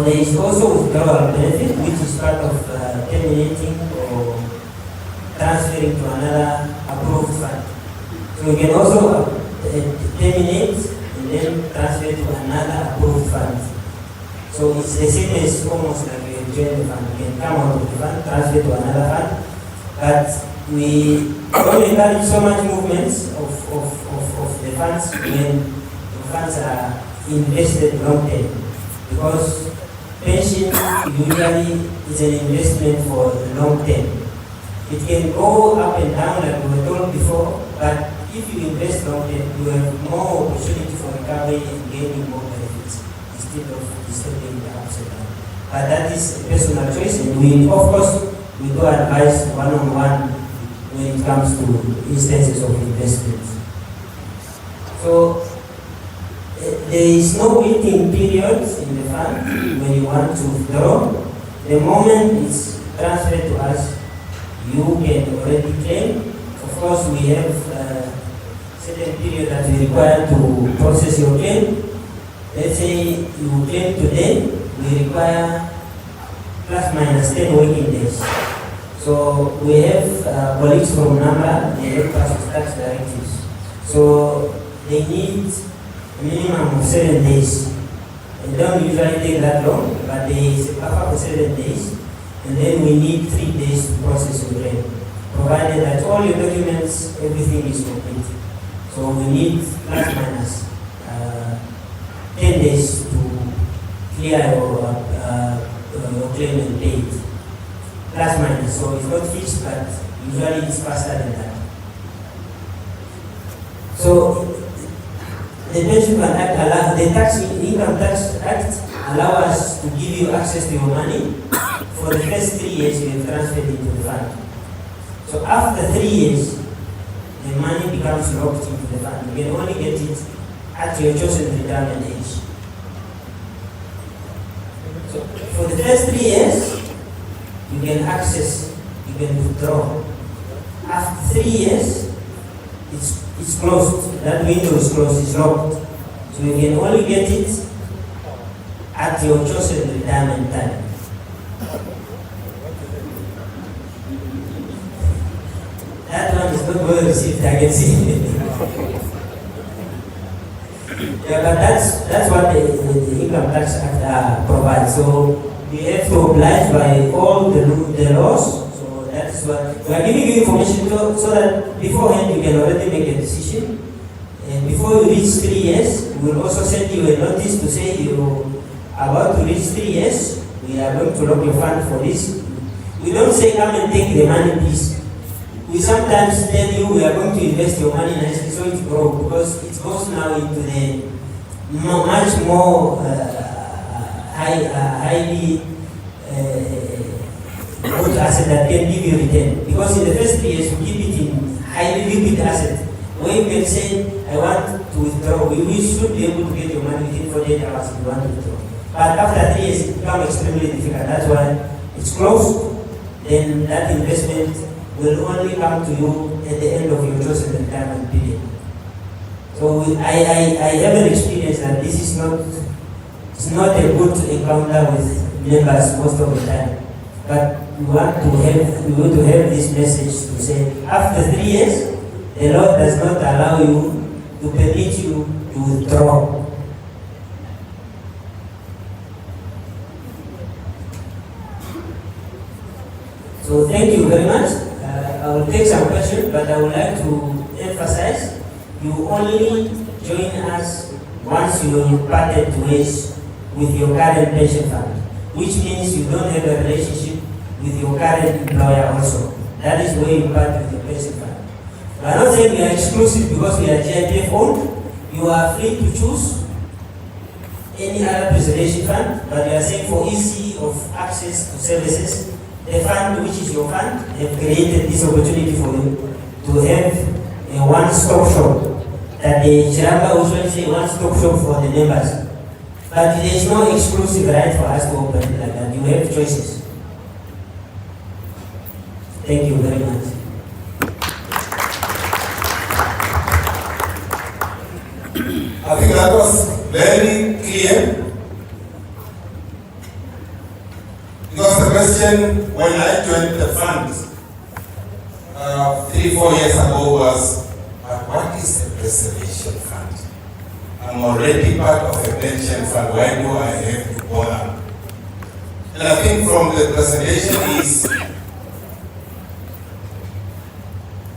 there is also withdrawal benefit, which is part of terminating or transferring to another approved fund. So you can also terminate and then transfer to another approved fund. So it's the same as almost like a joint fund. You can come out of the fund, transfer to another fund, but we don't encourage so much movements of the funds when the funds are invested long term, because pension usually is an investment for the long term. It can go up and down like we were told before, but if you invest long term, you have more opportunity for recovery and gaining more benefits instead of disturbing the ups and downs. But that is a personal choice, and we, of course, we do advise one-on-one when it comes to instances of investments. So there is no waiting period in the fund when you want to withdraw. The moment it's transferred to us, you can already claim. Of course, we have a certain period that we require to process your claim. Let's say you claim today, we require plus minus 10 working days. So we have colleagues from NAMBA, they help us with tax directives. So they need a minimum of 7 days. It don't usually take that long, but there is a buffer for 7 days. And then we need 3 days to process your claim, provided that all your documents, everything is complete. So we need plus minus 10 days to clear your claim and pay it. Plus minus, so it's not fixed, but usually it's faster than that. So the Pension Fund Act, the Income Tax Act allow us to give you access to your money. For the first 3 years, you have transferred into the fund. So after 3 years, the money becomes locked into the fund. You can only get it at your chosen retirement age. So for the first 3 years, you can access, you can withdraw. After 3 years, it's closed. That window is closed, it's locked. So you can only get it at your chosen retirement time. That one is not well received, I can see. Yeah, but that's what the Income Tax Act provides. So we have to oblige by all the laws. So that's what we are giving you information so that beforehand you can already make a decision. And before you reach 3 years, we will also send you a notice to say you're about to reach 3 years. We are going to lock your fund for this. We don't say come and take the money, please. We sometimes tell you we are going to invest your money nicely so it grows, because it goes now into the much more highly good asset that can give you return. Because in the first 3 years, we keep it in highly liquid asset. When you can say, I want to withdraw, we should be able to get your money within 48 hours if you want to withdraw. But after 3 years, it becomes extremely difficult. That's why it's closed. Then that investment will only come to you at the end of your chosen retirement period. So I have an experience that this is not a good encounter with members most of the time. But we want to have this message to say, after 3 years, the law does not allow you to permit you to withdraw. So thank you very much. I will take some questions, but I would like to emphasize you only join us once you parted ways with your current pension fund, which means you don't have a relationship with your current employer also. That is where you part with your pension fund. We are not saying we are exclusive because we are GIPF owned. You are free to choose any other preservation fund, but we are saying for ease of access to services, the fund, which is your fund, have created this opportunity for you to have a one-stop shop. That the Chiramba usually say one-stop shop for the members. But there is no exclusive right for us to open it like that. You have choices. Thank you very much. I think that was very clear. 3-4 years ago was, but what is a preservation fund? I'm already part of a pension fund, why do I have to bother? And I think from the presentation is,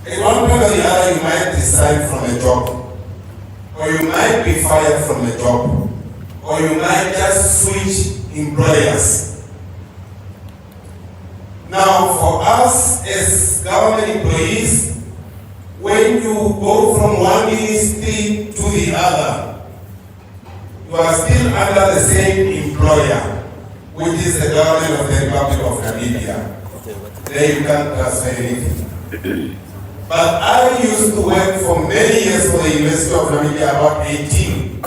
at one point or the other you might resign from a job, or you might be fired from a job, or you might just switch employers. Now, for us as government employees, when you go from one ministry to the other, you are still under the same employer, which is the government of the Republic of Namibia. There you can't transfer anything. But I used to work for many years for the University of Namibia, about 18.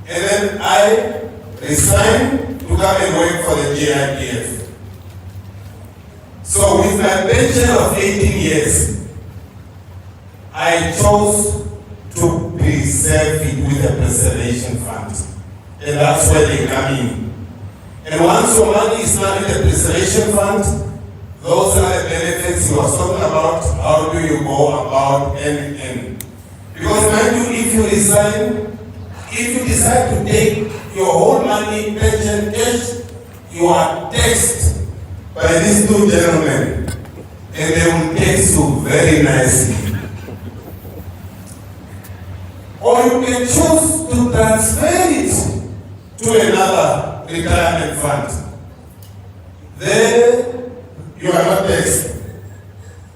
And then I resigned to come and work for the GIPF. So with my pension of 18 years, I chose to preserve it with a preservation fund. And that's where they come in. And once your money is not in the preservation fund, those are the benefits he was talking about. How do you go about NN? Because mind you, if you resign, if you decide to take your whole money, pension, cash, you are taxed by these two gentlemen, and they will tax you very nicely. Or you can choose to transfer it to another retirement fund. There you are not taxed.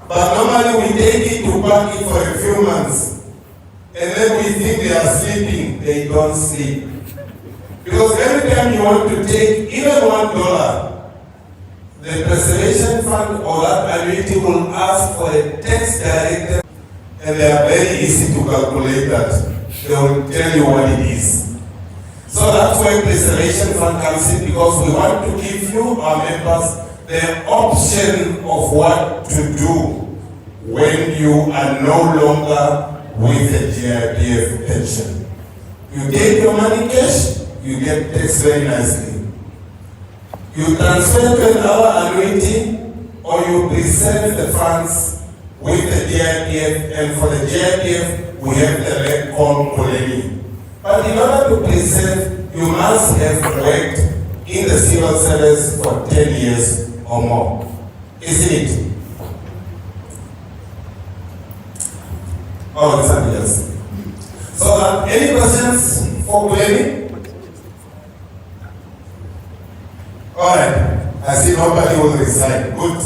But normally we take it to park it for a few months, and then we think they are sleeping. They don't sleep. Because every time you want to take even $1, the preservation fund or that annuity will ask for a tax director, and they are very easy to calculate that. They will tell you what it is. So that's where preservation fund comes in, because we want to give you, our members, the option of what to do when you are no longer with the GIPF pension. You take your money cash, you get taxed very nicely. You transfer to another annuity, or you preserve the funds with the GIPF, and for the GIPF, we have the red called colony. But in order to preserve, you must have worked in the civil service for 10 years or more. Isn't it? Oh, something else. So, any questions for Glennie? All right. I see nobody will resign. Good.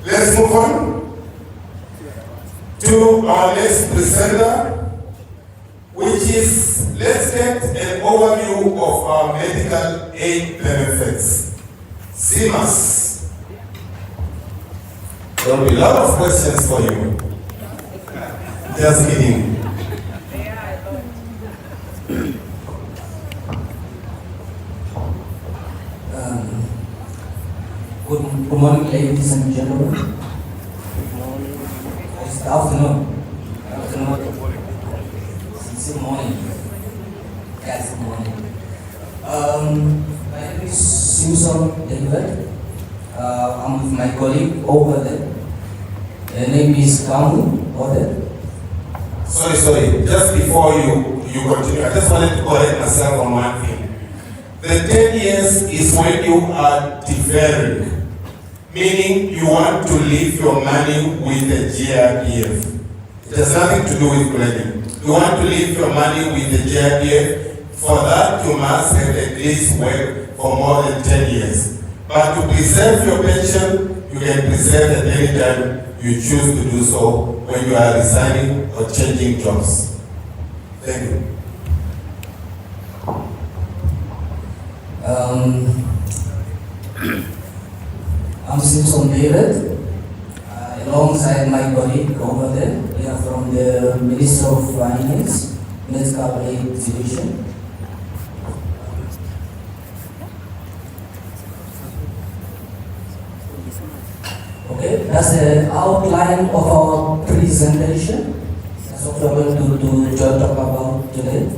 Let's move on to our next presenter, which is, let's get an overview of our medical aid benefits. CMAS. There will be a lot of questions for you. Just kidding. Good morning, ladies and gentlemen. Good morning. It's afternoon. It's morning. Yes, morning. My name is Susan David. I'm with my colleague over there. Her name is Kamu over there. Sorry. Just before you continue, I just wanted to correct myself on one thing. The 10 years is when you are deferring. Meaning you want to leave your money with the GIPF. It has nothing to do with planning. You want to leave your money with the GIPF. For that, you must have at least worked for more than 10 years. But to preserve your pension, you can preserve at any time you choose to do so when you are resigning or changing jobs. Thank you. I'm Simpson David, alongside my colleague over there. We are from the Minister of Finance, Medical Aid Division. Okay, that's the outline of our presentation. That's what we're going to talk about today.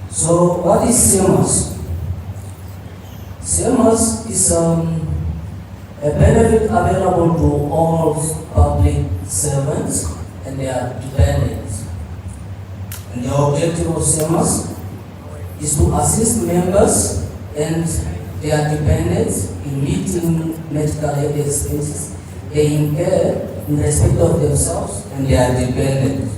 So, what is CMAS? CMS is a benefit available to all public servants and their dependents. And the objective of CMS is to assist members and their dependents in meeting medical aid expenses they incur in respect of themselves and their dependents.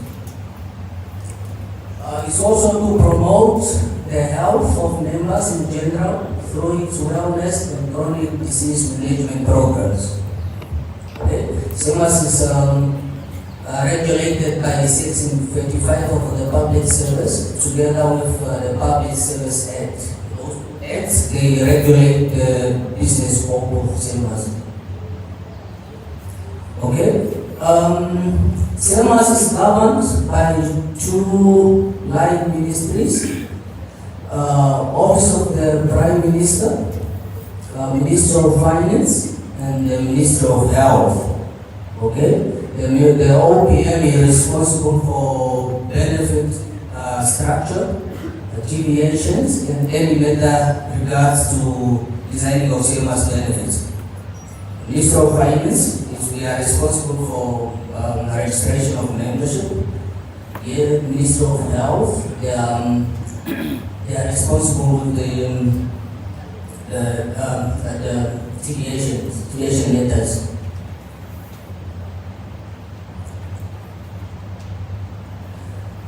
It's also to promote the health of members in general through its wellness and chronic disease management programs. Okay. CMS is regulated by Section 25 of the Public Service together with the Public Service Act. Those acts, they regulate the business scope of CMS. Okay. CMS is governed by two line ministries. Office of the Prime Minister, Minister of Finance, and the Minister of Health. Okay, the OPM is responsible for benefit structure, deviations, and any matter regards to designing of CMS benefits. Minister of Finance is we are responsible for registration of membership. Here, Minister of Health, they are responsible with the deviation letters.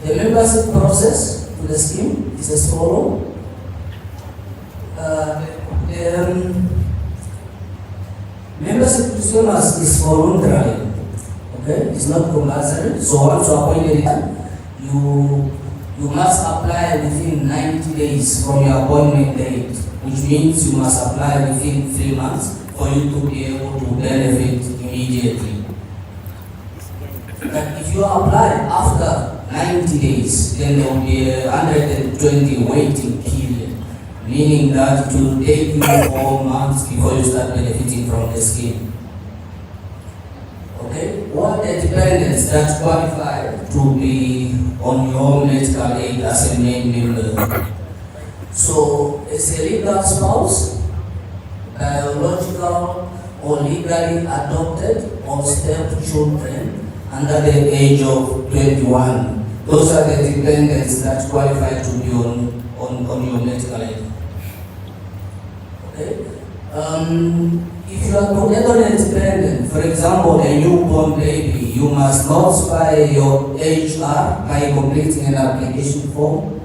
The membership process to the scheme is as follows. The membership to CMS is voluntary. Okay, it's not compulsory. So once you are appointed, you must apply within 90 days from your appointment date, which means you must apply within 3 months for you to be able to benefit immediately. But if you apply after 90 days, then there will be a 120 waiting period, meaning that it will take you 4 months before you start benefiting from the scheme. Okay, what the dependents that qualify to be on your medical aid as a main member. So, as a legal spouse, biological or legally adopted or step-children under the age of 21. Those are the dependents that qualify to be on your medical aid. Okay? If you are collateral dependent, for example, a newborn baby, you must notify your HR by completing an application form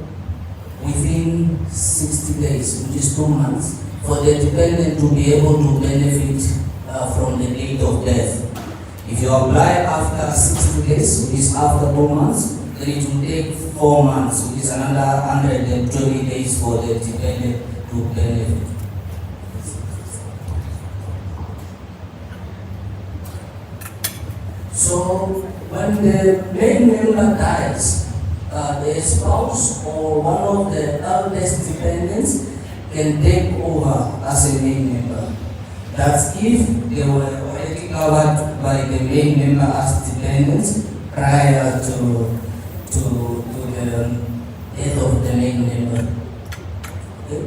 within 60 days, which is 2 months, for the dependent to be able to benefit from the date of death. If you apply after 60 days, which is after 2 months, then it will take 4 months, which is another 120 days for the dependent to benefit. So, when the main member dies, the spouse or one of the eldest dependents can take over as a main member. That's if they were already covered by the main member as dependents prior to the death of the main member. Okay.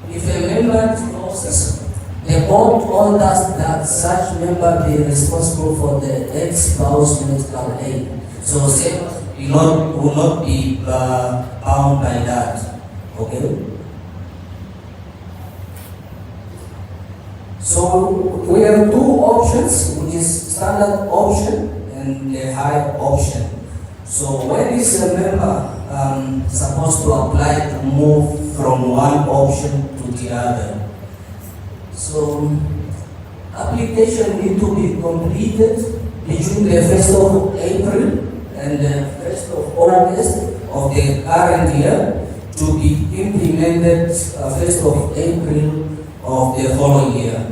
If a member divorces, the board orders that such member be responsible for the ex-spouse medical aid. So same will not be bound by that. Okay? So we have two options, which is standard option and the high option. So when is a member supposed to apply to move from one option to the other? So, application need to be completed between the 1st of April and the 1st of August of the current year to be implemented 1st of April of the following year.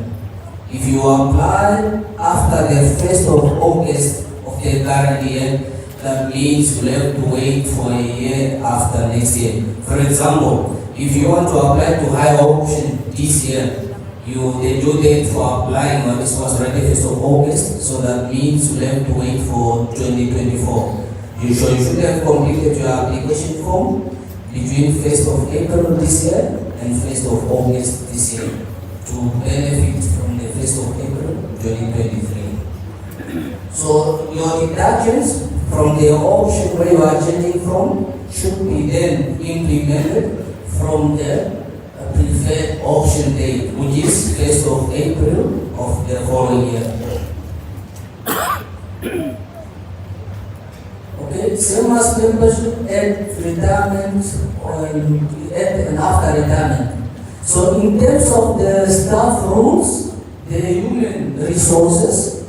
If you apply after the 1st of August of the current year, that means you have to wait for a year after next year. For example, if you want to apply to high option this year, the due date for applying on this was already 1st of August, so that means you have to wait for 2024. You should have completed your application form between 1st of April this year and 1st of August this year to benefit from the 1st of April 2023. So your deductions from the option where you are changing from should be then implemented from the preferred option date, which is 1st of April of the following year. Okay, same as membership at retirement or at and after retirement. So in terms of the staff rules, the human resources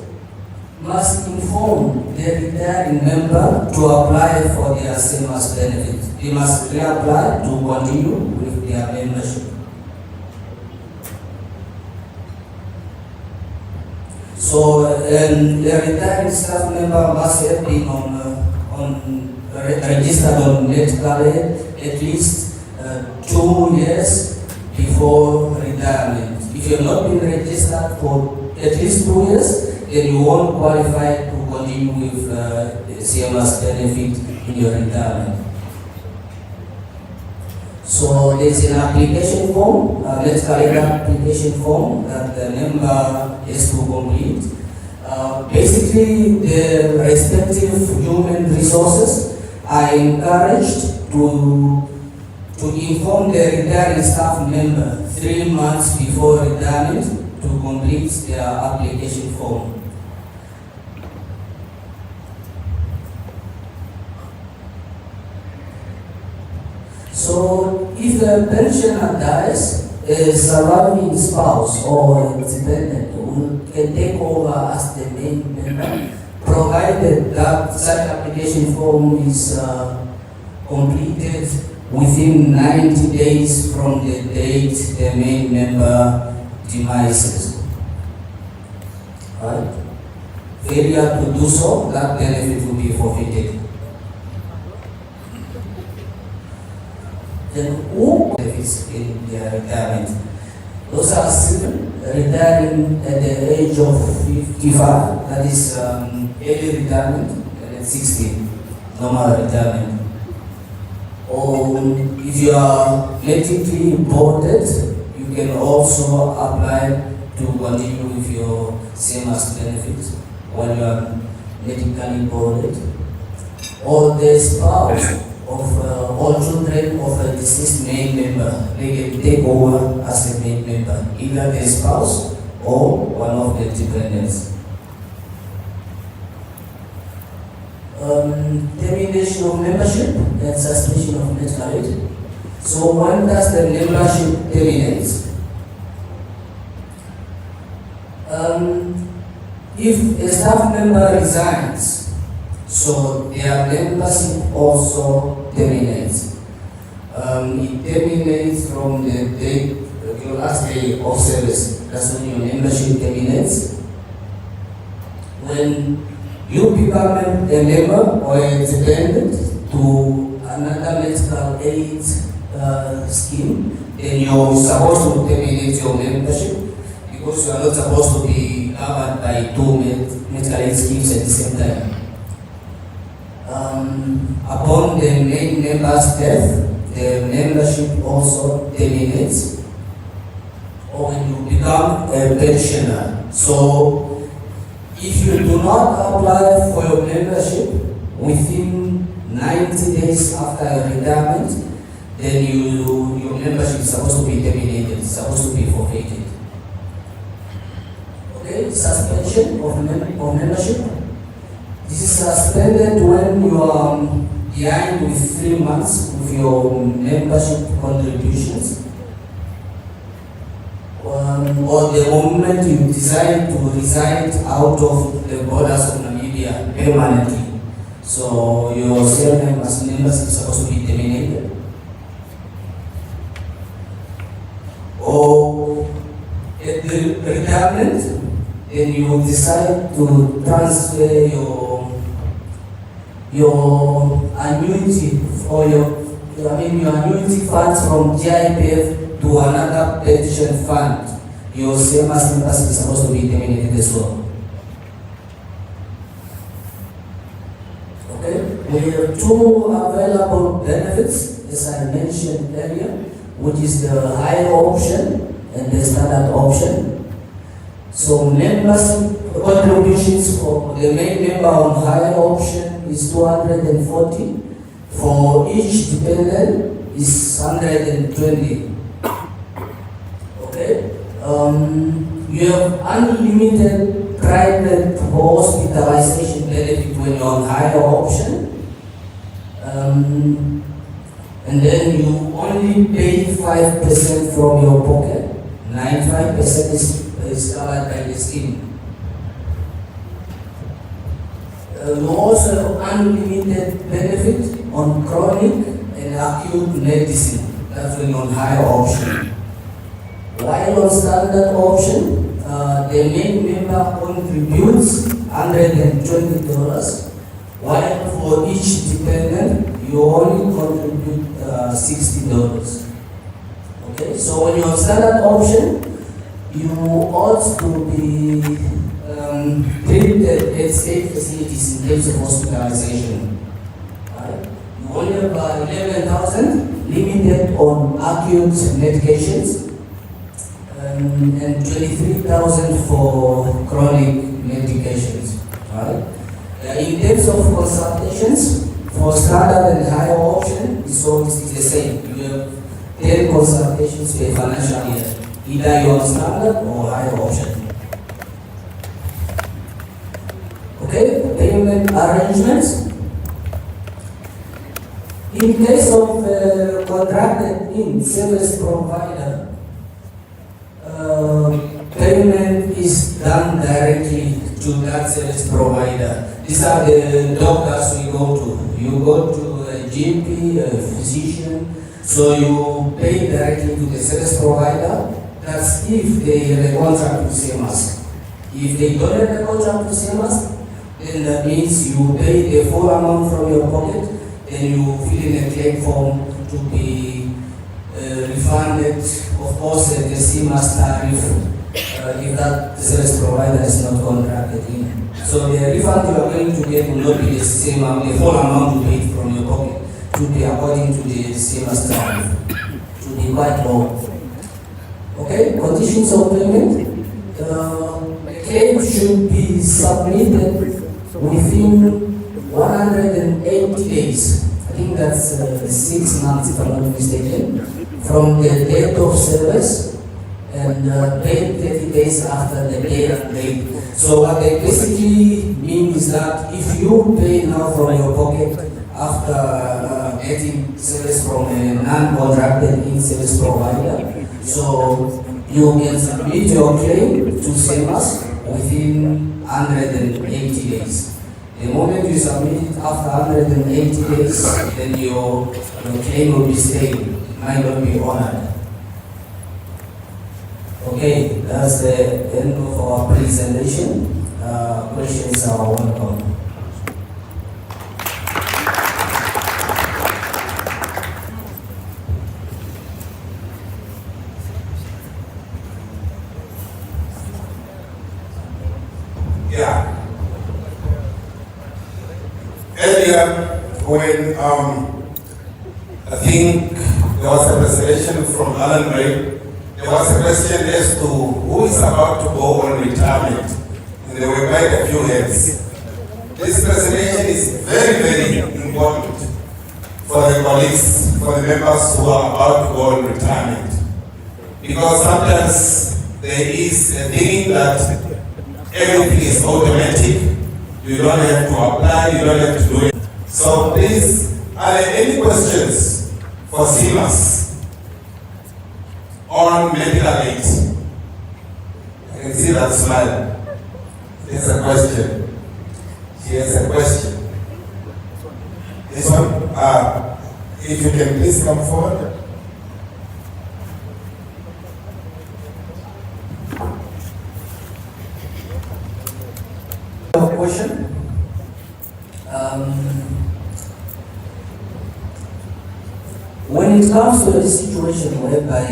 must inform the retiring member to apply for their same as benefits. They must reapply to continue with their membership. So the retiring staff member must have been registered on medical aid at least 2 years before retirement. If you have not been registered for at least 2 years, then you won't qualify to continue with CMS benefit in your retirement. So there's an application form, medical aid application form that the member has to complete. Basically, the respective human resources are encouraged to inform the retiring staff member 3 months before retirement to complete their application form. So, if the pensioner dies, a surviving spouse or dependent can take over as the main member, provided that such application form is completed within 90 days from the date the main member demises. Right? Failure to do so, that benefit will be forfeited. Then who benefits in their retirement? Those are still retiring at the age of 55, that is early retirement, and at 60, normal retirement. Or if you are medically boarded, you can also apply to continue with your same as benefits while you are medically boarded. Or the spouse of all children of a deceased main member, they can take over as a main member, either the spouse or one of the dependents. Termination of membership and suspension of medical aid. So when does the membership terminate? If a staff member resigns, so their membership also terminates. It terminates from the date, your last day of service. That's when your membership terminates. When you become a member or a dependent to another medical aid scheme, then you're supposed to terminate your membership because you are not supposed to be covered by 2 medical aid schemes at the same time. Upon the main member's death, the membership also terminates, or when you become a pensioner. So, if you do not apply for your membership within 90 days after your retirement, then your membership is supposed to be terminated, it's supposed to be forfeited. Okay, suspension of membership. This is suspended when you are behind with 3 months with your membership contributions, or the moment you decide to reside out of the borders of Namibia permanently. So your surname as membership is supposed to be terminated. Or at the retirement, then you decide to transfer your annuity or your annuity funds from GIPF to another pension fund. Your same as membership is supposed to be terminated as well. Okay, we have 2 available benefits, as I mentioned earlier. which is the higher option and the standard option. So members contributions for the main member on higher option is 240. For each dependent is 120. Okay. You have unlimited private hospitalization benefit when you're on higher option. And then you only pay 5% from your pocket. 95% is covered by the scheme. You also have unlimited benefit on chronic and acute medicine. That's when you're on higher option. While on standard option, the main member contributes $120, while for each dependent, you only contribute $60. Okay, so when you're on standard option, you ought to be treated at state facilities in terms of hospitalization. Right? You only have 11,000 limited on acute medications, and 23,000 for chronic medications. Right? In terms of consultations, for standard and higher option, it's always the same. You have 10 consultations per financial year, either you're on standard or higher option. Okay, payment arrangements. In case of contracted in service provider, payment is done directly to that service provider. These are the doctors we go to. You go to a GP, a physician, so you pay directly to the service provider. That's if they have a contract with CMS. If they don't have a contract with CMS, then that means you pay the full amount from your pocket, then you fill in a claim form to be refunded, of course, the CMS tariff if that service provider is not contracted in. So the refund you are going to get will not be the same amount, the full amount you paid from your pocket, to be according to the CMS tariff, to be quite low. Okay, conditions of payment. The claim should be submitted within 180 days. I think that's 6 months, if I'm not mistaken, from the date of service, and paid 30 days after the payment date. So what they basically mean is that if you pay now from your pocket after getting service from a non-contracted in-service provider, so you can submit your claim to CMS within 180 days. The moment you submit it after 180 days, then your claim will be stayed, might not be honored. Okay, that's the end of our presentation. Questions are welcome. Yeah. Earlier, when I think there was a presentation from Alan Ray, there was a question as to who is about to go on retirement, and there were quite a few heads. This presentation is very, very important for the colleagues, for the members who are about to go on retirement, because sometimes there is a thinking that everything is automatic. You don't have to apply, you don't have to do it. So please, are there any questions for CMS on medical aid? I can see that smile. There's a question. She has a question. This one, if you can please come forward. Question. When it comes to a situation whereby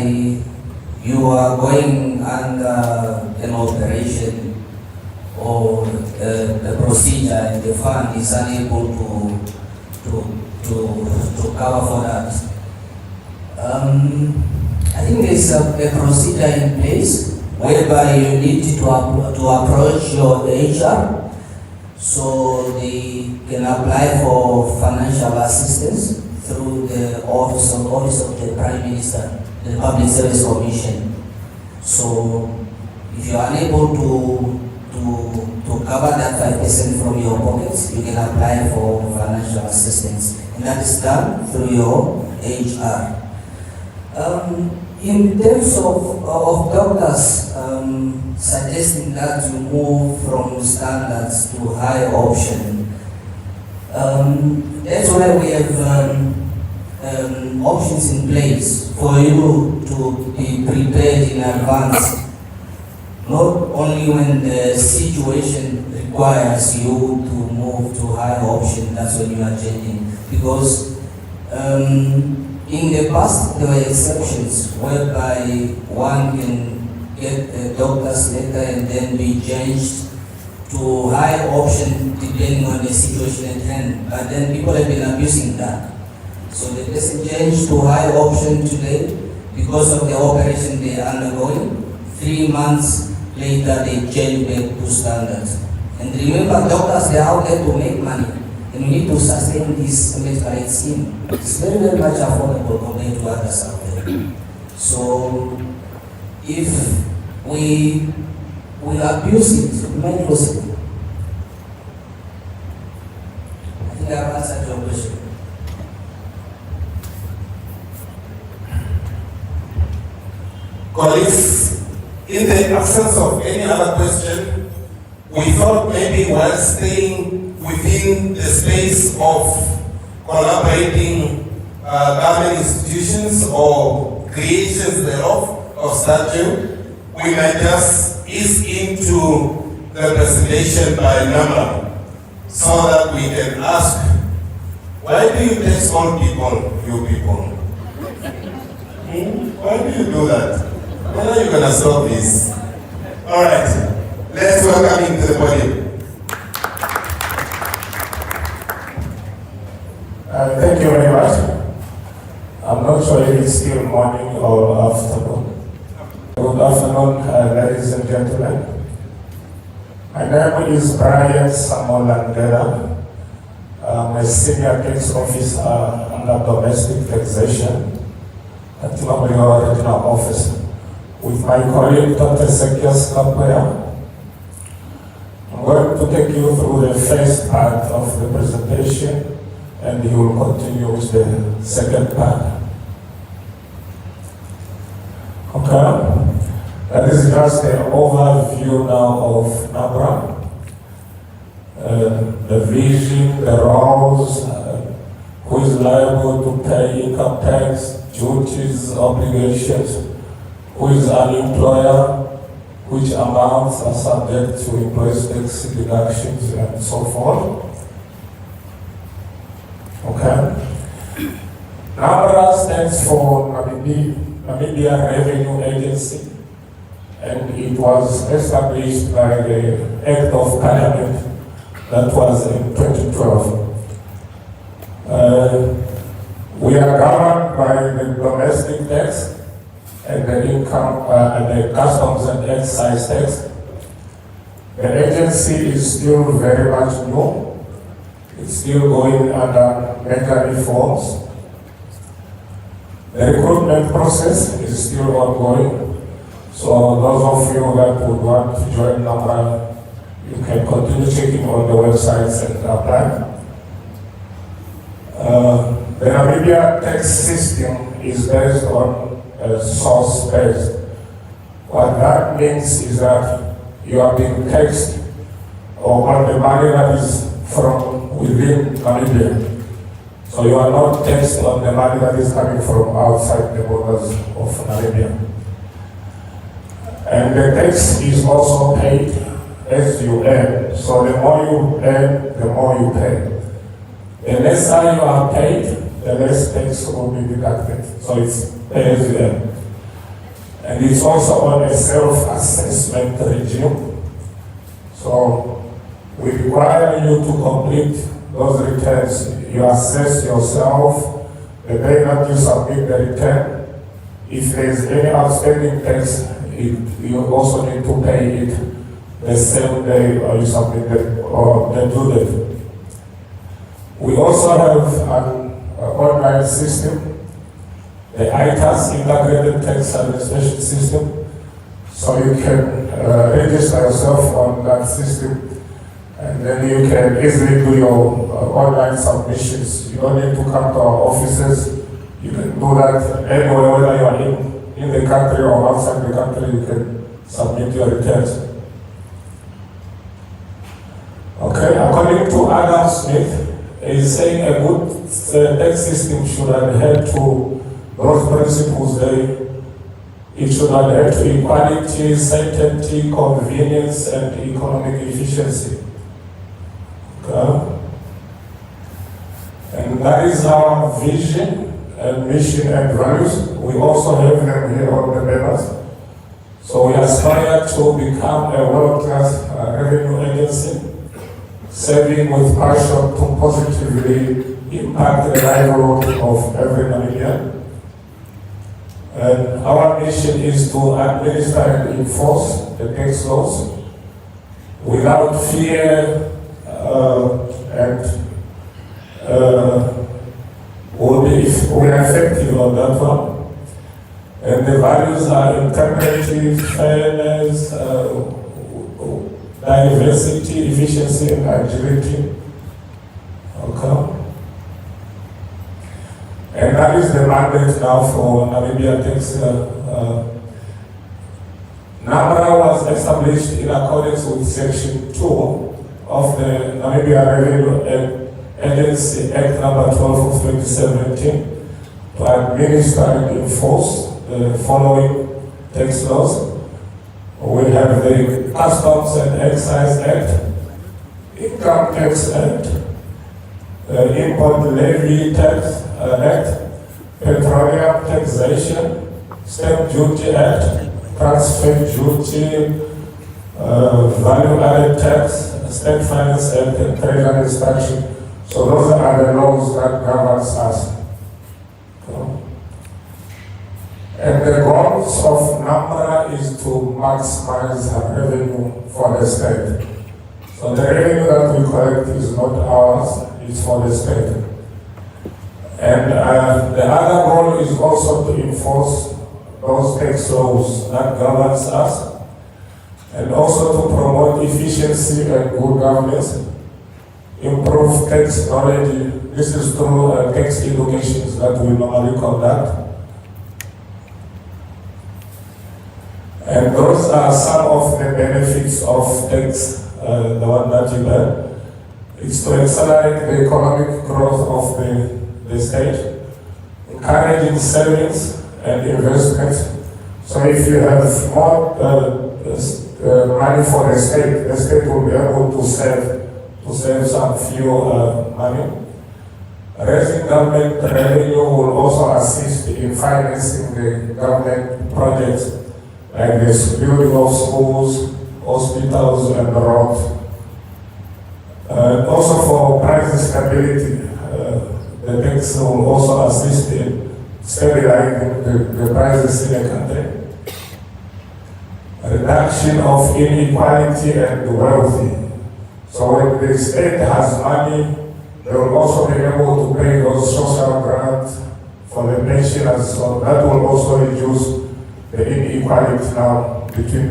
you are going under an operation or a procedure and the fund is unable to cover for that, I think there's a procedure in place whereby you need to approach your HR so they can apply for financial assistance through the office of the Prime Minister, the Public Service Commission. So if you are unable to cover that 5% from your pockets, you can apply for financial assistance, and that is done through your HR. In terms of doctors suggesting that you move from standards to high option, that's why we have options in place for you to be prepared in advance. Not only when the situation requires you to move to higher option, that's when you are changing. Because in the past, there were exceptions whereby one can get a doctor's letter and then be changed to high option depending on the situation at hand. But then people have been abusing that. So the person changed to high option today because of the operation they are undergoing. 3 months later, they change back to standards. And remember, doctors, they are out there to make money. And we need to sustain this medical aid scheme. It's very, very much affordable compared to others out there. So, if we abuse it, we might lose it. I think I've answered your question. Colleagues, in the absence of any other question, we thought maybe while staying within the space of collaborating government institutions or creations thereof of statute, we might just ease into the presentation by number so that we can ask, why do you tax all people, you people? Why do you do that? When are you going to stop this? All right, let's welcome him to the podium. Thank you very much. I'm not sure if it's still morning or afternoon. Good afternoon, ladies and gentlemen. My name is Brian Samuel Landera. I'm a senior tax officer under domestic taxation at Katima Mulilo regional office. With my colleague, Dr. Sekias Kapoya, I'm going to take you through the first part of the presentation, and he will continue with the second part. Okay, that is just an overview now of NABRA, the vision, the roles, who is liable to pay income tax, duties, obligations, who is an employer, which amounts are subject to employees' tax deductions, and so forth. Okay. NABRA stands for Namibia Revenue Agency, and it was established by the Act of Parliament that was in 2012. We are governed by the domestic tax and the income and the customs and excise tax. The agency is still very much new. It's still going under mega reforms. The recruitment process is still ongoing. So those of you that would want to join NABRA, you can continue checking on the websites and apply. The Namibia tax system is based on source-based. What that means is that you are being taxed on the money that is from within Namibia. So you are not taxed on the money that is coming from outside the borders of Namibia. And the tax is also paid as you earn. So the more you earn, the more you pay. The less you are paid, the less tax will be deducted. So it's pay as you earn. And it's also on a self-assessment regime. So we require you to complete those returns. You assess yourself. The day that you submit the return, if there is any outstanding tax, you also need to pay it the same day you submit the due date. We also have an online system, the ITAS, Integrated Tax Administration System. So you can register yourself on that system, and then you can easily do your online submissions. You don't need to come to our offices. You can do that anywhere, whether you are in the country or outside the country, you can submit your returns. Okay, according to Adam Smith, he's saying a good tax system should adhere to those principles. It should adhere to equality, certainty, convenience, and economic efficiency. Okay? And that is our vision and mission and values. We also have them here on the banners. So we aspire to become a world-class revenue agency, serving with passion to positively impact the livelihood of every Namibian. And our mission is to administer and enforce the tax laws without fear and we are effective on that one. And the values are integrity, fairness, diversity, efficiency, and agility. Okay. And that is the mandate now for Namibia Tax. NAMRA was established in accordance with Section 2 of the Namibia Revenue Agency Act number 12 of 2017 to administer and enforce the following tax laws. We have the Customs and Excise Act, Income Tax Act, Import Levy Tax Act, Petroleum Taxation, Stamp Duty Act, Transfer Duty, Value Added Tax, State Finance Act, and Treasury Inspection. So those are the laws that governs us. And the goals of NAMRA is to maximize revenue for the state. So the revenue that we collect is not ours, it's for the state. And the other goal is also to enforce those tax laws that governs us, and also to promote efficiency and good governance, improve tax knowledge. This is through tax educations that we normally conduct. And those are some of the benefits of tax, the one that you have. It's to accelerate the economic growth of the state, encouraging savings and investments. So if you have more money for the state will be able to save some few money. Raising government revenue will also assist in financing the government projects like the building of schools, hospitals, and roads. Also for price stability, the tax will also assist in stabilizing the prices in the country. Reduction of inequality and wealth. So when the state has money, they will also be able to pay those social grants for the pensioners. So that will also reduce the inequality now between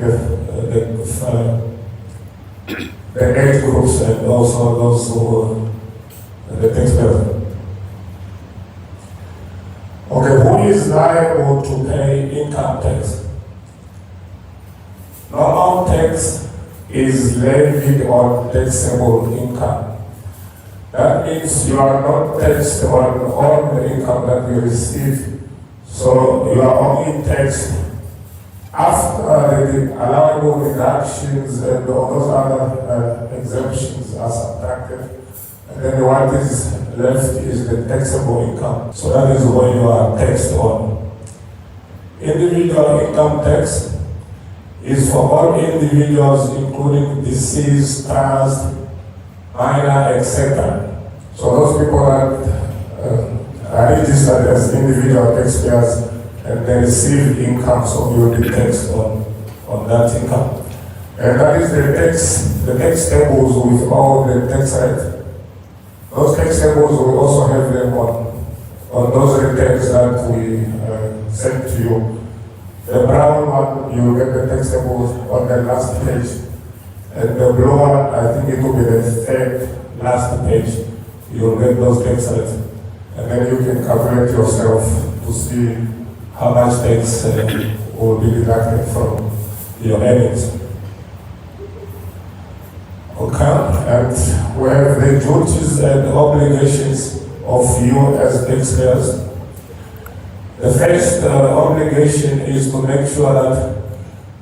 the age groups and also those who the taxpayers. Okay, who is liable to pay income tax? Normal tax is levied on taxable income. That means you are not taxed on all the income that you receive. So you are only taxed after the allowable deductions and those other exemptions are subtracted. And then what is left is the taxable income. So that is what you are taxed on. Individual income tax is for all individuals, including deceased, trust, minor, etc. So those people that are registered as individual taxpayers, and the received income, so you will be taxed on that income. And that is the tax tables with all the tax rates. Those tax tables, we also have them on those returns that we sent to you. The brown one, you will get the tax tables on the last page. And the blue one, I think it will be the third last page. You will get those tax rates. And then you can calculate yourself to see how much tax will be deducted from your earnings. Okay, and we have the duties and obligations of you as taxpayers. The first obligation is to make sure that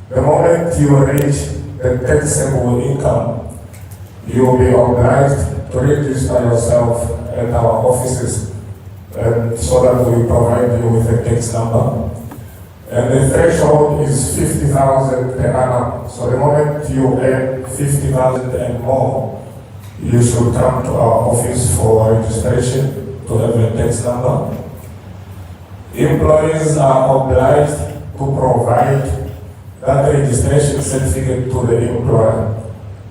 the moment you reach the taxable income, you will be obliged to register yourself at our offices, and so that we provide you with a tax number. And the threshold is 50,000 per annum. So the moment you earn 50,000 and more, you should come to our office for registration to have a tax number. Employees are obliged to provide that registration certificate to the employer.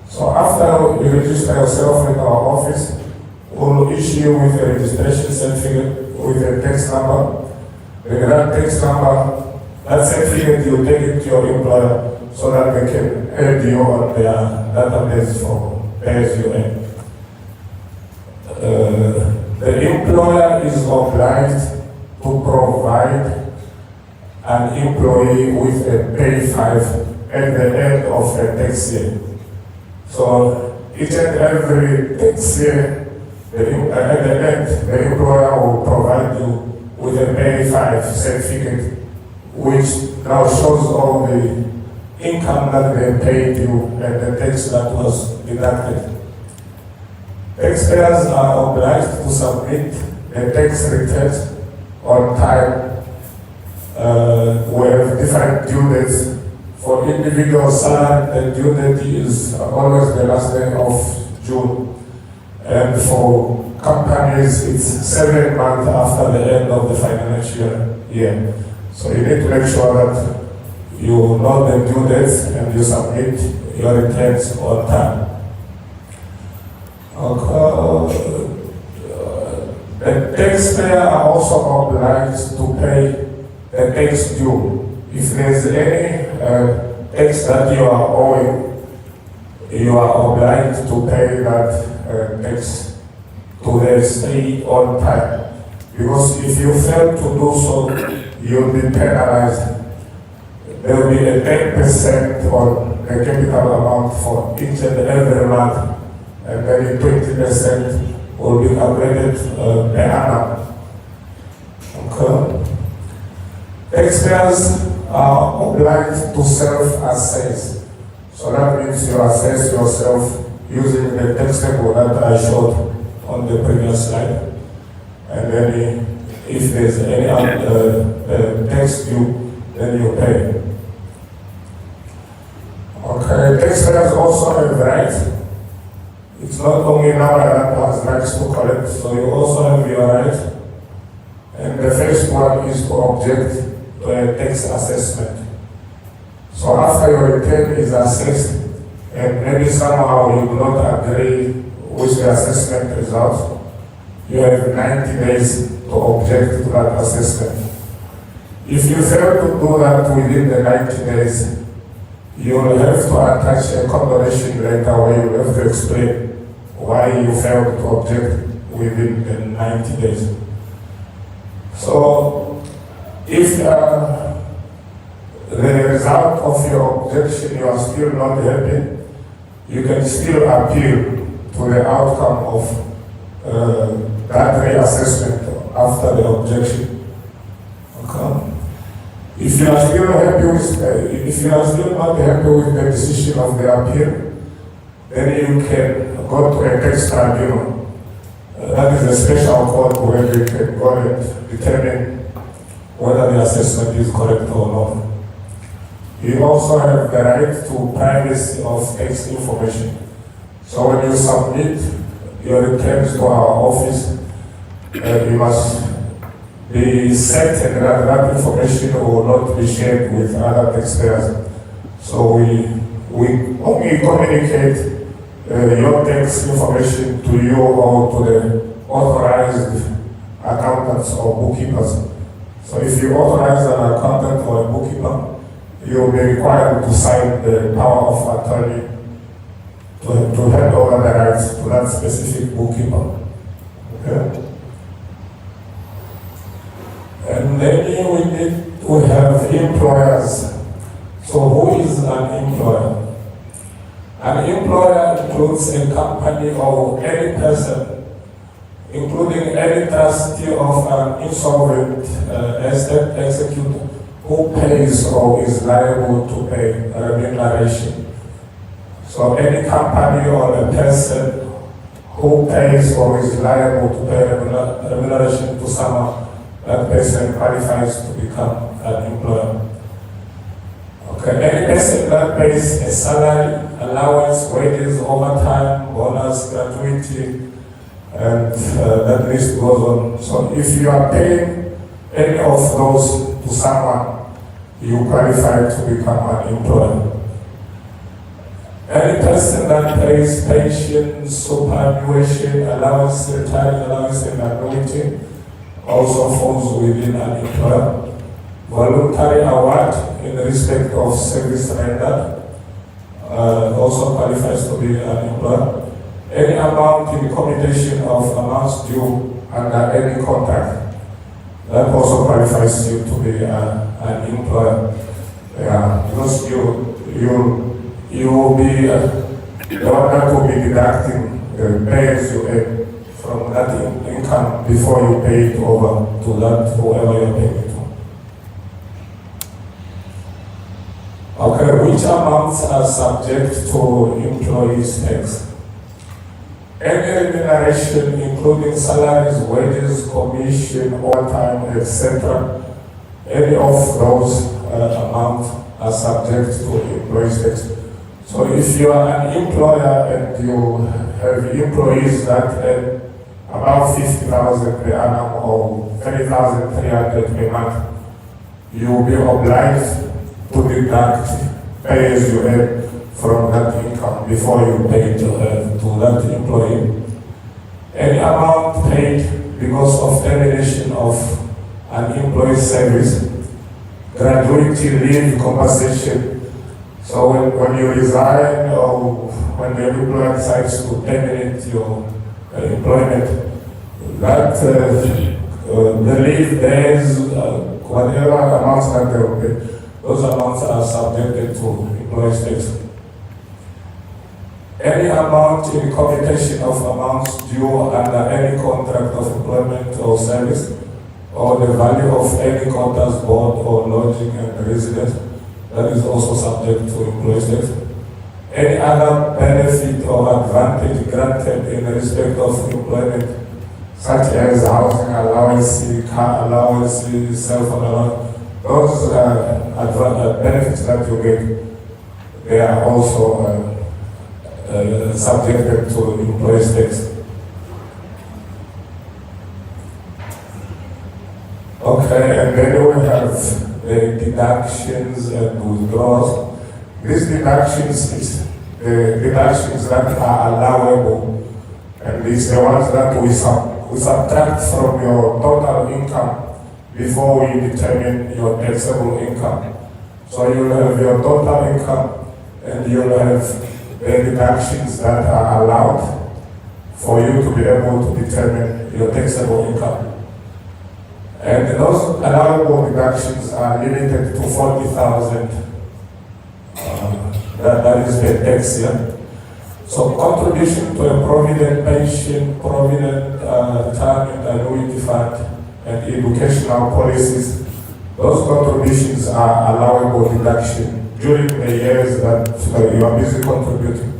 So after you register yourself at our office, we'll issue you with a registration certificate with a tax number. With that tax number, that certificate, you take it to your employer so that they can add you on their database for pay as you earn. The employer is obliged to provide an employee with a pay 5 at the end of a tax year. So each and every tax year, at the end, the employer will provide you with a pay 5 certificate, which now shows all the income that they paid you and the tax that was deducted. Taxpayers are obliged to submit a tax return on time. We have different due dates. For individual salary, the due date is always the last day of June. And for companies, it's 7 months after the end of the financial year. So you need to make sure that you know the due dates and you submit your returns on time. The taxpayer are also obliged to pay the tax due. If there's any tax that you are owing, you are obliged to pay that tax to the state on time. Because if you fail to do so, you'll be penalized. There will be a 10% on the capital amount for each and every month, and then 20% will be calculated per annum. Okay. Taxpayers are obliged to self-assess. So that means you assess yourself using the tax table that I showed on the previous slide. And then if there's any tax due, then you pay. Okay, taxpayers also have rights. It's not only now that has rights to collect, so you also have your right. And the first one is to object to a tax assessment. So after your return is assessed, and maybe somehow you do not agree with the assessment results, you have 90 days to object to that assessment. If you fail to do that within the 90 days, you will have to attach a condonation letter where you have to explain why you failed to object within the 90 days. So, if the result of your objection you are still not happy, you can still appeal to the outcome of that reassessment after the objection. Okay. If you are still happy with, if you are still not happy with the decision of the appeal, then you can go to a tax tribunal. That is a special court where you can go and determine whether the assessment is correct or not. You also have the right to privacy of tax information. So when you submit your returns to our office, you must be set and that information will not be shared with other taxpayers. So we only communicate your tax information to you or to the authorized accountants or bookkeepers. So if you authorize an accountant or a bookkeeper, you will be required to sign the power of attorney to hand over the rights to that specific bookkeeper. Okay? And then we have employers. So who is an employer? An employer includes a company or any person, including any trustee of an insolvent estate executor who pays or is liable to pay remuneration. So any company or a person who pays or is liable to pay remuneration to someone, that person qualifies to become an employer. Okay, any person that pays a salary, allowance, wages, overtime, bonus, gratuity, and that list goes on. So if you are paying any of those to someone, you qualify to become an employer. Any person that pays pension, superannuation, allowance, retirement allowance, and annuity also falls within an employer. Voluntary award in respect of service rendered also qualifies to be an employer. Any amount in commutation of amounts due under any contract, that also qualifies you to be an employer. Yeah, because you will be the one that will be deducting the pay as you earn from that income before you pay it over to that whoever you're paying it to. Okay, which amounts are subject to employees' tax? Any remuneration, including salaries, wages, commission, overtime, etc., any of those amounts are subject to employees' tax. So if you are an employer and you have employees that earn about 50,000 per annum or 30,300 per month, you will be obliged to deduct pay as you earn from that income before you pay to that employee. Any amount paid because of termination of an employee's service, gratuity, leave, compensation. So when you resign or when the employer decides to terminate your employment, that the leave days, whatever amounts that they will pay, those amounts are subjected to employees' tax. Any amount in commutation of amounts due under any contract of employment or service, or the value of any quarters, board or lodging and residence, that is also subject to employees' tax. Any other benefit or advantage granted in respect of employment, such as housing allowance, car allowance, cell phone allowance, those benefits that you get, they are also subjected to employees' tax. Okay, and then we have the deductions and withdrawals. These deductions is the deductions that are allowable, and these the ones that we subtract from your total income before we determine your taxable income. So you'll have your total income and you'll have the deductions that are allowed for you to be able to determine your taxable income. And those allowable deductions are limited to 40,000. That is the tax here. So contribution to a provident pension, provident retirement annuity fund, and educational policies, those contributions are allowable deduction during the years that you are busy contributing.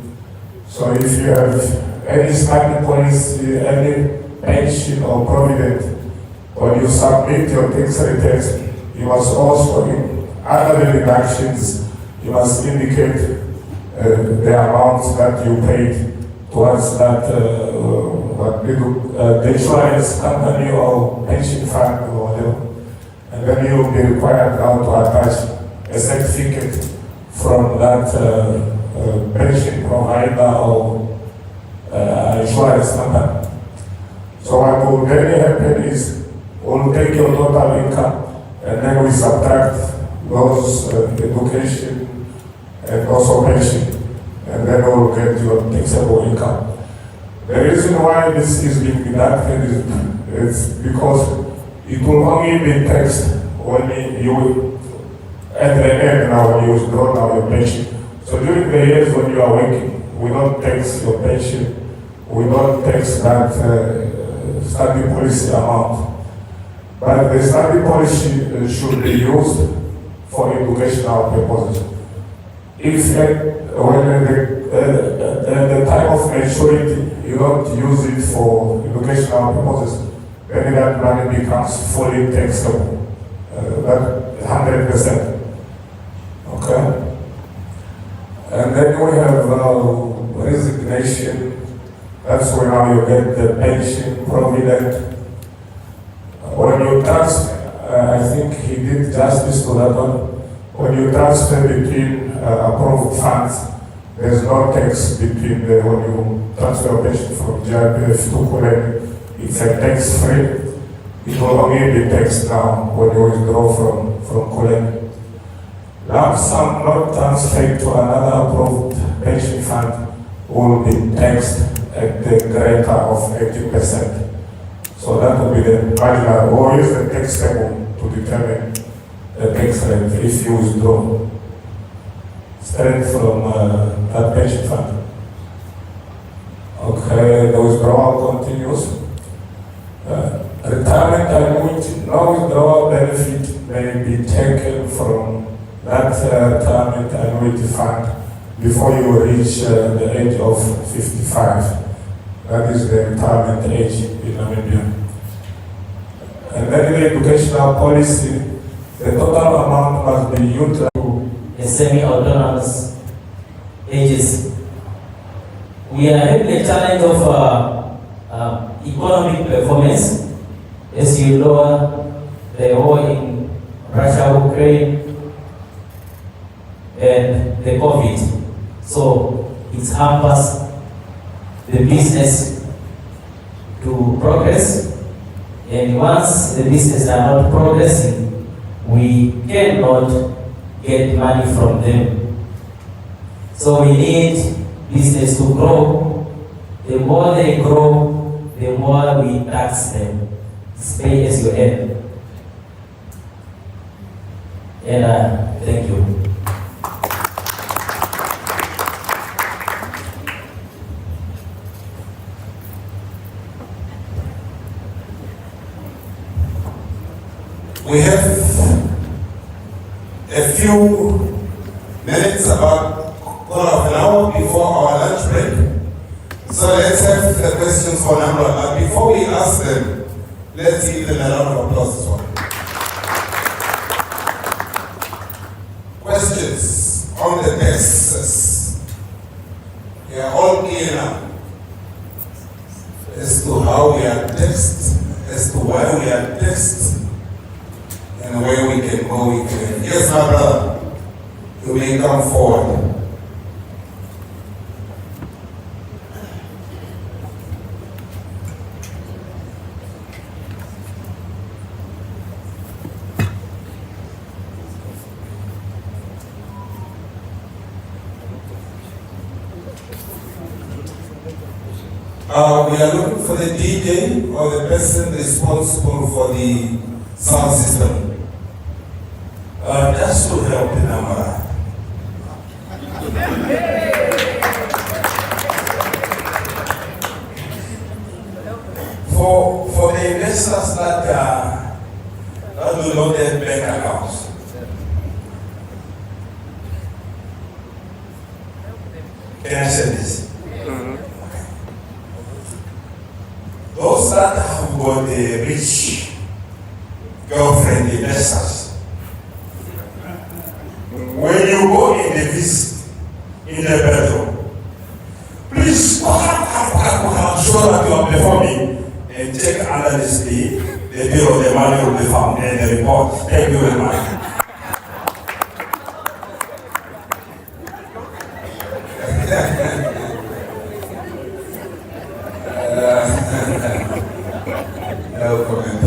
So if you have any study policy, any pension or provident, when you submit your tax returns, you must also, under the deductions, you must indicate the amounts that you paid towards that the insurance company or pension fund or whatever. And then you'll be required now to attach a certificate from that pension provider or insurance company. So what will then happen is we'll take your total income and then we subtract those education and also pension, and then we'll get your taxable income. The reason why this is being deducted is because it will only be taxed when you, at the end now, when you withdraw now your pension. So during the years when you are working, we don't tax your pension, we don't tax that study policy amount. But the study policy should be used for educational purposes. If when the time of maturity, you don't use it for educational purposes, then that money becomes fully taxable, that 100%. Okay? And then we have resignation. That's when now you get the pension, provident. When you transfer, I think he did justice to that one. When you transfer between approved funds, there's no tax between when you transfer a pension from GIPF to Kulen, it's a tax free. It will only be taxed now when you withdraw from Kulen. Lump sum not transferred to another approved pension fund will be taxed at the greater of 80%. So that will be the marginal, or use the tax table to determine the tax rate if you withdraw straight from that pension fund. Okay, the withdrawal continues. Retirement annuity, no withdrawal benefit may be taken from that retirement annuity fund before you reach the age of 55. That is the retirement age in Namibia. And then in the educational policy, the total amount must be utilized to the semi-autonomous ages. We are having a challenge of economic performance as you lower the war in Russia, Ukraine, and the COVID. So it hampers the business to progress, and once the business are not progressing, we cannot get money from them. So we need business to grow. The more they grow, the more we tax them. It's pay as you earn. And thank you. We have a few minutes, about quarter of an hour before our lunch break. So let's have the questions for number. But before we ask them, let's give them a round of applause as well. Questions on the taxes. We are all clear now as to how we are taxed, as to why we are taxed, and where we can go. Yes, my brother, you may come forward. We are looking for the DJ or the person responsible for the sound system. Just to help the number. For the investors that do not have bank accounts, can I say this? Those that have got the rich girlfriend investors, when you go in the visit in the bedroom, please show so that you are performing and check analytically, the bill of the money will be found and the report. Thank you very much. No comment.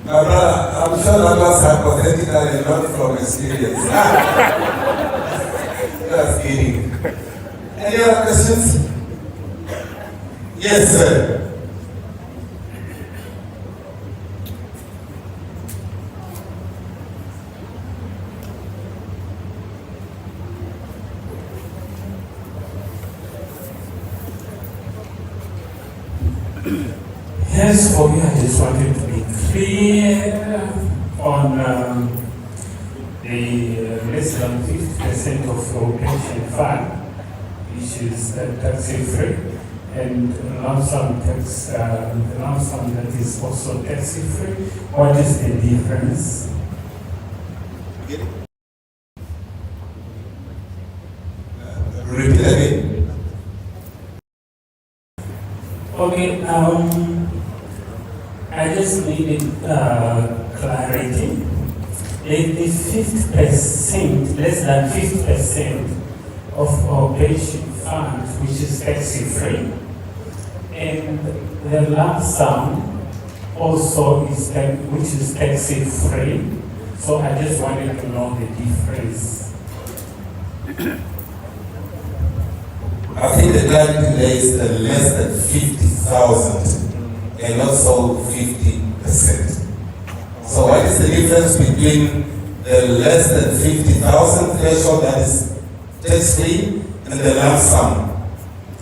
My brother, I'm sure that was hypothetical and not from experience. Just kidding. Any other questions? Yes, sir. Yes, for me, I just wanted to be clear on the less than 50% of your pension fund, which is tax-free, and lump sum tax, lump sum that is also tax-free. What is the difference? Repeat again. Okay, I just needed clarity. If the 50%, less than 50% of our pension fund, which is tax-free, and the lump sum also is which is tax-free. So I just wanted to know the difference. I think the client lays less than 50,000 and also 50%. So what is the difference between the less than 50,000 threshold that is tax-free and the lump sum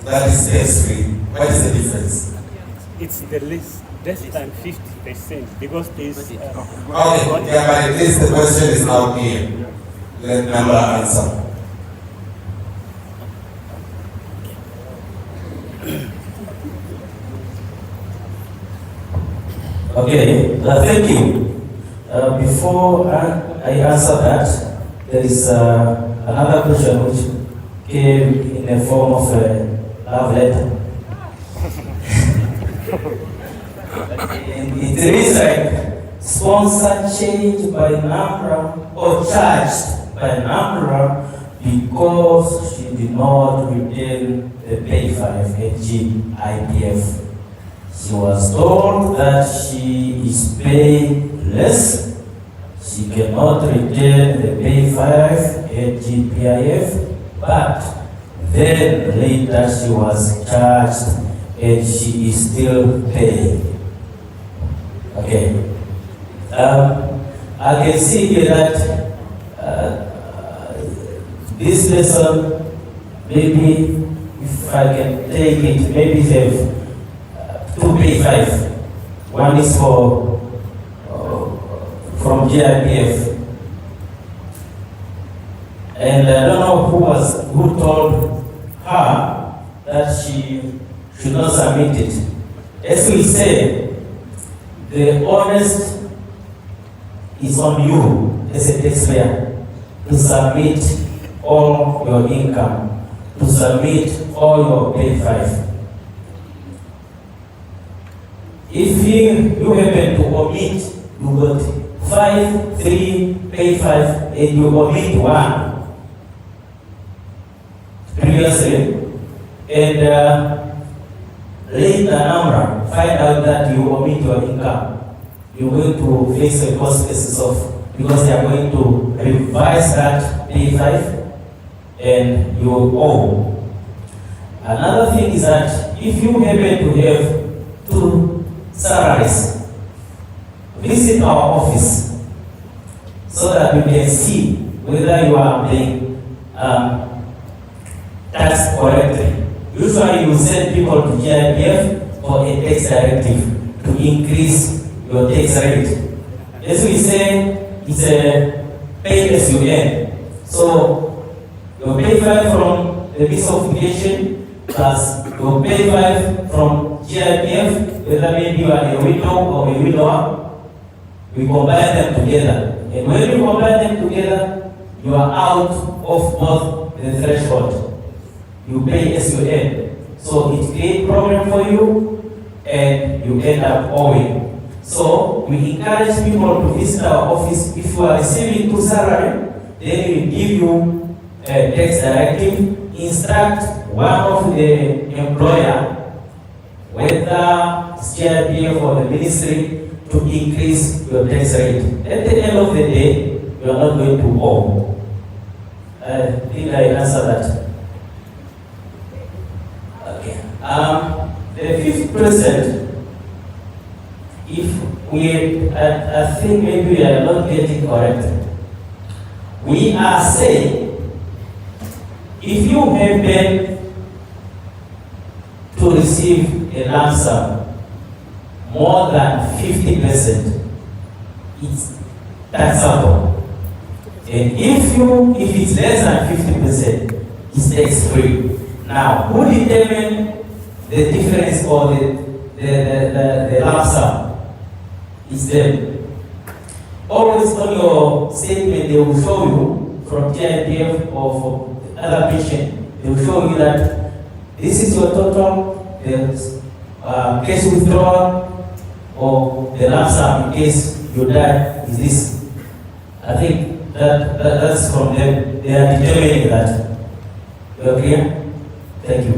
that is tax-free? What is the difference? It's the less than 50% because there's Okay, yeah, but at least the question is now clear. Let number answer. Okay, thank you. Before I answer that, there is another question which came in the form of a love letter. And it reads like, sponsor change by number or charged by number because she did not retain the pay 5 HG IPF. She was told that she is paying less. She cannot retain the pay 5 HGPIF, but then later she was charged and she is still paying. Okay. I can see here that this lesson, maybe if I can take it, maybe have two pay 5. One is for from GIPF, and I don't know who told her that she should not submit it. As we say, the honest is on you as a taxpayer to submit all your income, to submit all your pay 5. If you happen to omit, you got 5, 3, pay 5, and you omit 1 previously, and later number find out that you omit your income, you're going to face the consequences of, because they are going to revise that pay 5 and you owe. Another thing is that if you happen to have 2 salaries, visit our office so that you can see whether you are paying tax correctly. Usually you send people to GIPF for a tax directive to increase your tax rate. As we say, it's a pay as you earn. So your pay 5 from the Ministry of Education plus your pay 5 from GIPF, whether maybe you are a widow or a widower, We combine them together. And when you combine them together, you are out of both the threshold. You pay as you earn. So it creates problem for you and you end up owing. So we encourage people to visit our office. If you are receiving 2 salaries, then we give you a tax directive. Instruct one of the employer, whether it's GIPF or the ministry, to increase your tax rate. At the end of the day, you are not going to owe. I think I answered that. Okay. The 5th%, if we, I think maybe we are not getting correct. We are saying, if you have been to receive a lump sum more than 50%, it's taxable. And if it's less than 50%, it's tax free. Now, who determines the difference or the lump sum? It's them. Always on your statement, they will show you from GIPF or from other patient, they will show you that this is your total, the cash withdrawal, or the lump sum in case you die is this. I think that's from them. They are determining that. You are clear? Thank you.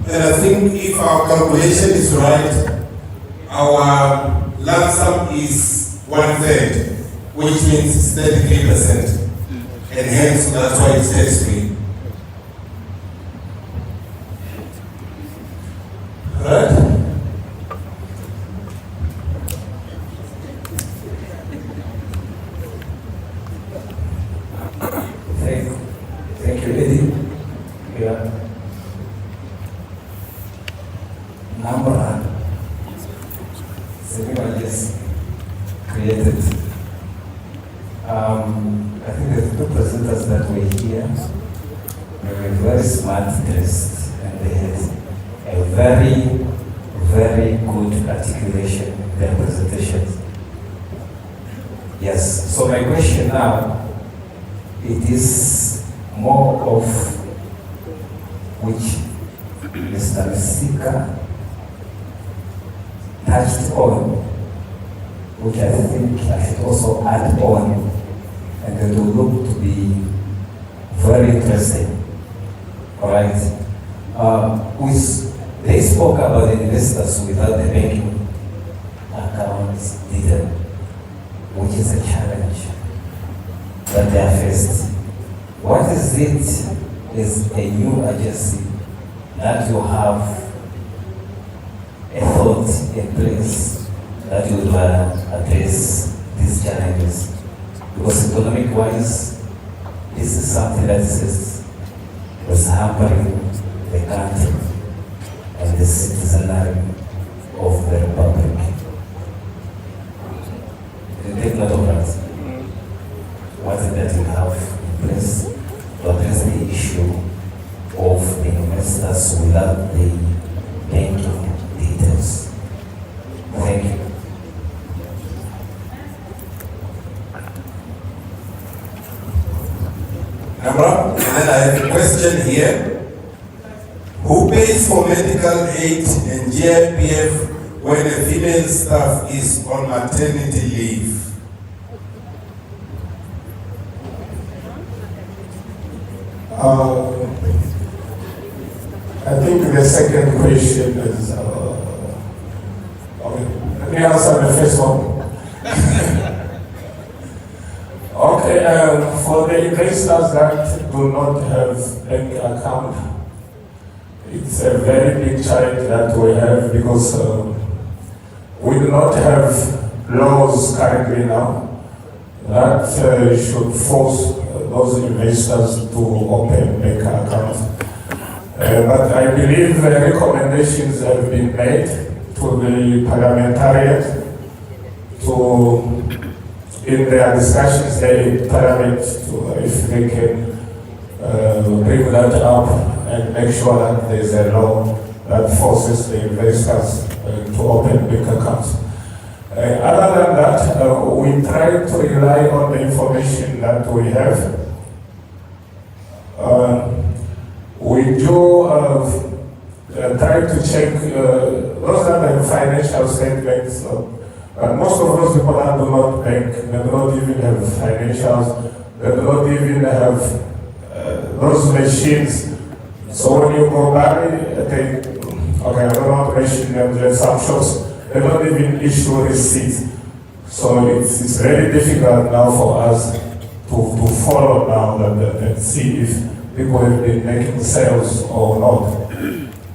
And I think if our calculation is right, our lump sum is 1/3, which means 33%. And hence, that's why it's tax free. Right? Thank you, Eddie. Yeah. Number everybody just created. I think the 2 presenters that were here, they were very smart dressed and they had a very, very good articulation in their presentations. Yes, so my question now, it is more of which Mr. Sika touched on, which I think I should also add on, and it will look to be very interesting. All right. They spoke about investors without the banking accounts detail, which is a challenge that they are faced. What is it is a new agency that you have a thought in place that you will address these challenges. Because economic-wise, this is something that was hampering the country and the citizenry of the Republic. You take note of that. What is it that you have in place to address the issue of investors without the banking details? Thank you. And then I have a question here. Who pays for medical aid and GIPF when a female staff is on maternity leave? I think the second question is, okay, let me answer the first one. Okay, for the investors that do not have bank account, it's a very big challenge that we have because we do not have laws currently now that should force those investors to open bank accounts. But I believe the recommendations have been made to the parliamentarians to, in their discussions there in Parliament, to, if they can bring that up and make sure that there is a law that forces the investors to open bank accounts. Other than that, we try to rely on the information that we have. We do try to check those are the financial statements. Most of those people that do not bank, they do not even have financials, they do not even have those machines. So when you go buy, I don't want to mention them, there are some shops, they don't even issue receipts. So it's very difficult now for us to follow now and see if people have been making sales or not.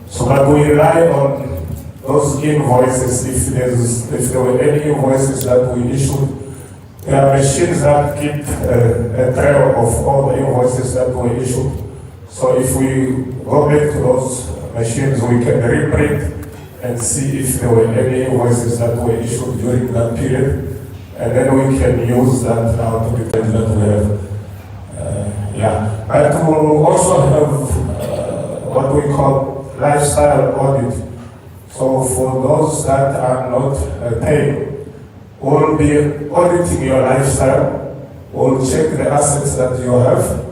So but we rely on those invoices. If there were any invoices that we issued, there are machines that keep a trail of all the invoices that were issued. So if we go back to those machines, we can reprint and see if there were any invoices that were issued during that period, and then we can use that now to determine that we have. But we'll also have what we call lifestyle audit. So for those that are not paying, we'll be auditing your lifestyle. We'll check the assets that you have.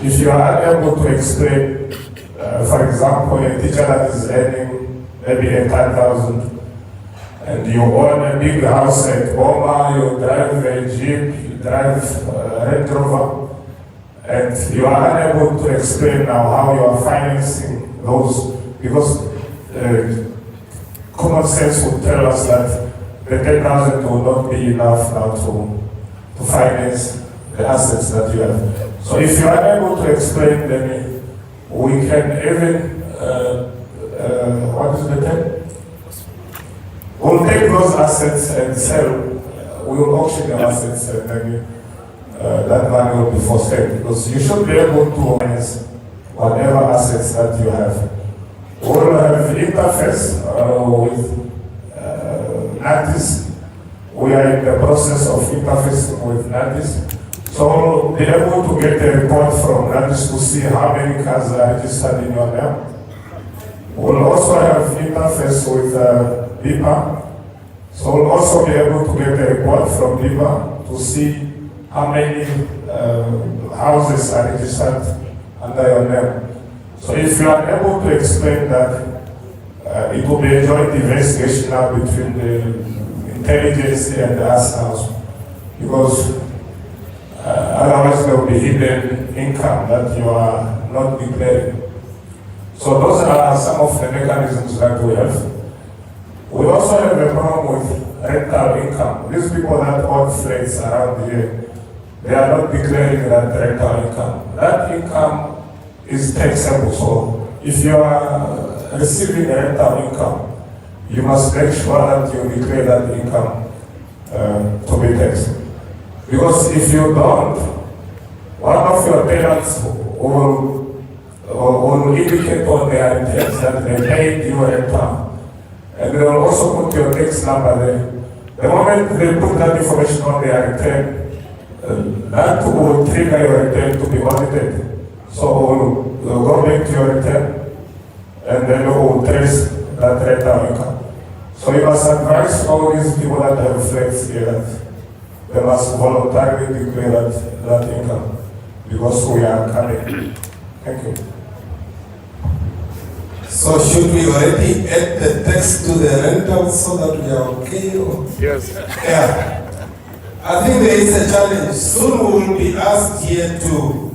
If you are unable to explain, for example, a teacher that is earning maybe 10,000, and you own a big house at Boma, you drive a Jeep, you drive a Range Rover, and you are unable to explain now how you are financing those, because common sense would tell us that the 10,000 will not be enough now to finance the assets that you have. So if you are able to explain, then we can even, what is the term? We'll take those assets and sell, we'll auction your assets, and then that money will be for sale, because you should be able to finance whatever assets that you have. We'll have interface with NATIS. We are in the process of interfacing with NATIS. So we'll be able to get a report from NATIS to see how many cars are registered in your name. We'll also have interface with BIPA. So we'll also be able to get a report from BIPA to see how many houses are registered under your name. So if you are able to explain that, it will be a joint investigation now between the intelligence and us now, because otherwise there will be hidden income that you are not declaring. So those are some of the mechanisms that we have. We also have a problem with rental income. These people that own flats around here, they are not declaring that rental income. That income is taxable. So if you are receiving rental income, you must make sure that you declare that income to be taxed. Because if you don't, one of your tenants will indicate on their tax that they paid you rental, and they will also put your tax number there. The moment they put that information on their return, that will trigger your return to be audited. So we'll go back to your return, and then we'll trace that rental income. So you must advise all these people that have flats here that they must voluntarily declare that income, because we are coming. Thank you. So should we already add the tax to the rental so that we are okay? Or? Yes. Yeah. I think there is a challenge. Soon we will be asked here to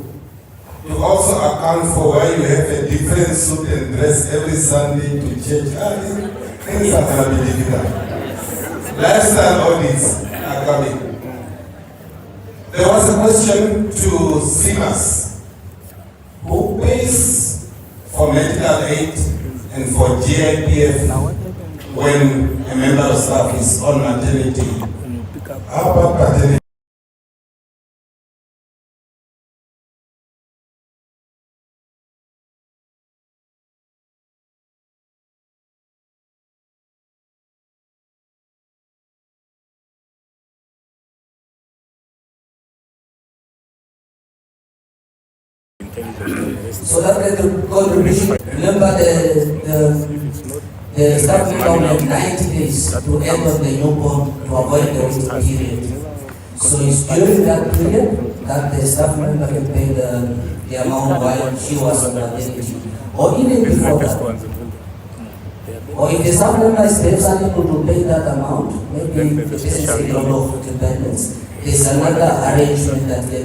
also account for why you have a different suit and dress every Sunday to church. Things are going to be difficult. Lifestyle audits are coming. There was a question to SIMAS. Who pays for medical aid and for GIPF when a member of staff is on maternity? How about paternity? So that the contribution, remember the staff member have 90 days to enter the newborn to avoid the waiting period. So it's during that period that the staff member can pay the amount while she was on maternity, or even before that. Or if the staff member is unable to pay that amount, maybe this is a lot of dependence. There's another arrangement that can